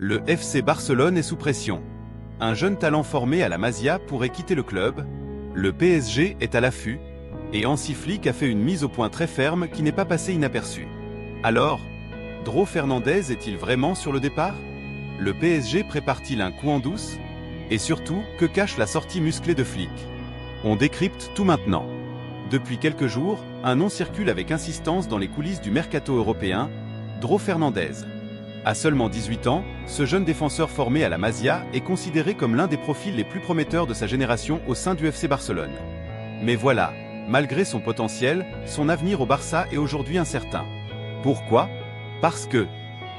Le FC Barcelone est sous pression. Un jeune talent formé à la Masia pourrait quitter le club. Le PSG est à l'affût. Et Hansi Flick a fait une mise au point très ferme qui n'est pas passée inaperçue. Alors, Dro Fernandez est-il vraiment sur le départ? Le PSG prépare-t-il un coup en douce? Et surtout, que cache la sortie musclée de Flick? On décrypte tout maintenant. Depuis quelques jours, un nom circule avec insistance dans les coulisses du mercato européen, Dro Fernandez. À seulement 18 ans, ce jeune défenseur formé à la Masia est considéré comme l'un des profils les plus prometteurs de sa génération au sein du FC Barcelone. Mais voilà, malgré son potentiel, son avenir au Barça est aujourd'hui incertain. Pourquoi? Parce que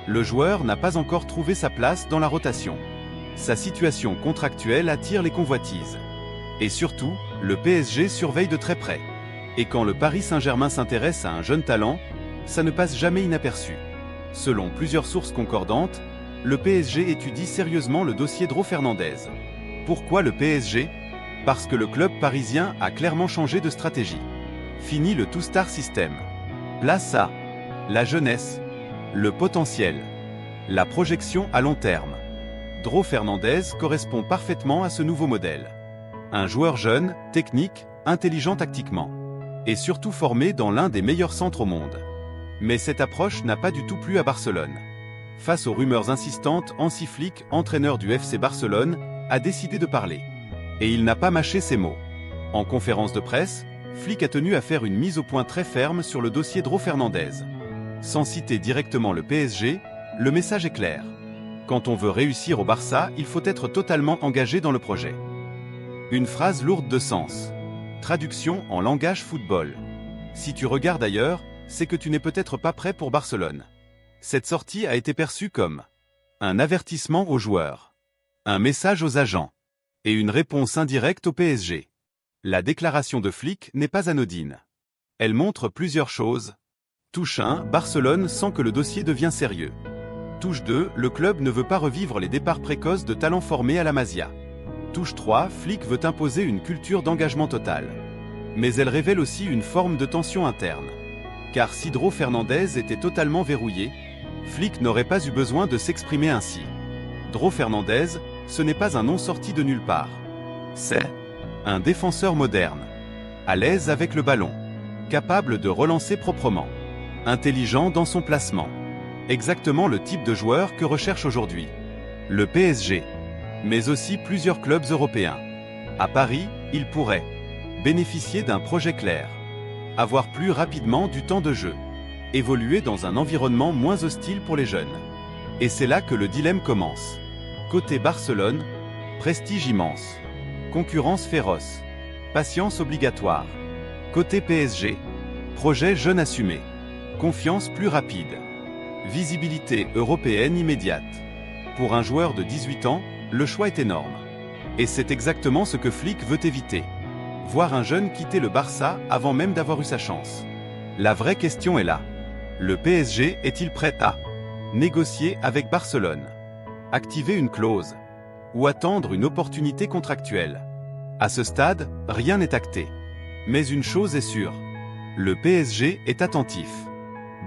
le joueur n'a pas encore trouvé sa place dans la rotation. Sa situation contractuelle attire les convoitises. Et surtout, le PSG surveille de très près. Et quand le Paris Saint-Germain s'intéresse à un jeune talent, ça ne passe jamais inaperçu. Selon plusieurs sources concordantes, le PSG étudie sérieusement le dossier Dro Fernandez. Pourquoi le PSG? Parce que le club parisien a clairement changé de stratégie. Fini le two-star system. Place à la jeunesse, le potentiel, la projection à long terme. Dro Fernandez correspond parfaitement à ce nouveau modèle. Un joueur jeune, technique, intelligent tactiquement. Et surtout formé dans l'un des meilleurs centres au monde. Mais cette approche n'a pas du tout plu à Barcelone. Face aux rumeurs insistantes, Hansi Flick, entraîneur du FC Barcelone, a décidé de parler. Et il n'a pas mâché ses mots. En conférence de presse, Flick a tenu à faire une mise au point très ferme sur le dossier Dro Fernandez. Sans citer directement le PSG, le message est clair. Quand on veut réussir au Barça, il faut être totalement engagé dans le projet. Une phrase lourde de sens. Traduction en langage football. Si tu regardes ailleurs, c'est que tu n'es peut-être pas prêt pour Barcelone. Cette sortie a été perçue comme un avertissement aux joueurs, un message aux agents, et une réponse indirecte au PSG. La déclaration de Flick n'est pas anodine. Elle montre plusieurs choses. Touche 1, Barcelone sent que le dossier devient sérieux. Touche 2, le club ne veut pas revivre les départs précoces de talents formés à la Masia. Touche 3, Flick veut imposer une culture d'engagement total. Mais elle révèle aussi une forme de tension interne. Car si Dro Fernandez était totalement verrouillé, Flick n'aurait pas eu besoin de s'exprimer ainsi. Dro Fernandez, ce n'est pas un nom sorti de nulle part. C'est un défenseur moderne, à l'aise avec le ballon, capable de relancer proprement, intelligent dans son placement. Exactement le type de joueur que recherche aujourd'hui le PSG, mais aussi plusieurs clubs européens. À Paris, il pourrait bénéficier d'un projet clair, avoir plus rapidement du temps de jeu, évoluer dans un environnement moins hostile pour les jeunes. Et c'est là que le dilemme commence. Côté Barcelone, prestige immense, concurrence féroce, patience obligatoire. Côté PSG, projet jeune assumé, confiance plus rapide, visibilité européenne immédiate. Pour un joueur de 18 ans, le choix est énorme. Et c'est exactement ce que Flick veut éviter. Voir un jeune quitter le Barça avant même d'avoir eu sa chance. La vraie question est là. Le PSG est-il prêt à négocier avec Barcelone? Activer une clause? Ou attendre une opportunité contractuelle? À ce stade, rien n'est acté. Mais une chose est sûre. Le PSG est attentif.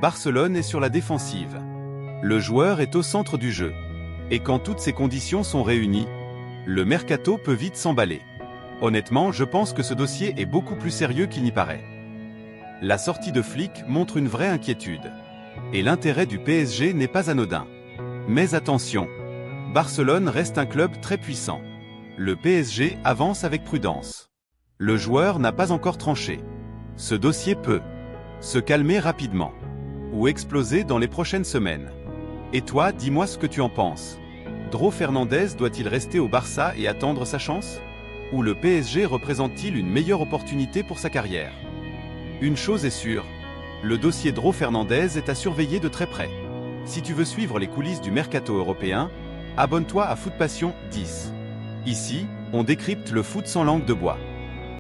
Barcelone est sur la défensive. Le joueur est au centre du jeu. Et quand toutes ces conditions sont réunies, le mercato peut vite s'emballer. Honnêtement, je pense que ce dossier est beaucoup plus sérieux qu'il n'y paraît. La sortie de Flick montre une vraie inquiétude. Et l'intérêt du PSG n'est pas anodin. Mais attention, Barcelone reste un club très puissant. Le PSG avance avec prudence. Le joueur n'a pas encore tranché. Ce dossier peut se calmer rapidement ou exploser dans les prochaines semaines. Et toi, dis-moi ce que tu en penses. Dro Fernandez doit-il rester au Barça et attendre sa chance? Ou le PSG représente-t-il une meilleure opportunité pour sa carrière? Une chose est sûre, le dossier Dro Fernandez est à surveiller de très près. Si tu veux suivre les coulisses du mercato européen, abonne-toi à Foot Passion 10. Ici, on décrypte le foot sans langue de bois.